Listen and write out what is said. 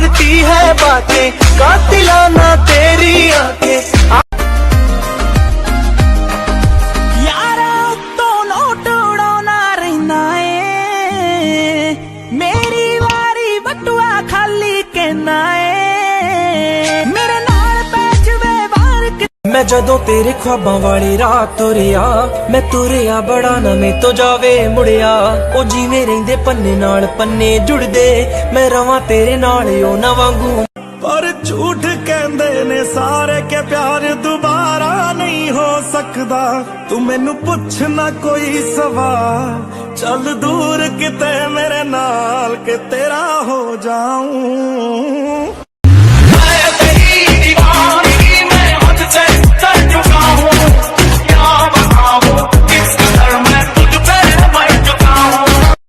करती है बातें, कातिलाना तेरी आंखें। यारा उत्तों नोट उड़ाउणा रहिंदा ए, मेरी वारी बटुआ खाली कहना ए, मेरे नाल पै जवे वार के। मैं जदों तेरे ख्वाबां वाली रात तुरिया, मैं तुरिया बड़ा नवें तो जावे मुड़िया। ओ जिवें रहिंदे पन्ने नाल पन्ने जुड़दे, मैं रवां तेरे नाल ओ ना वांगू। पर झूठ कहंदे ने सारे के प्यार दोबारा नहीं हो सकदा। तू मैनू पुछ ना कोई सवाल, चल दूर किते मेरे नाल के तेरा हो जाऊं।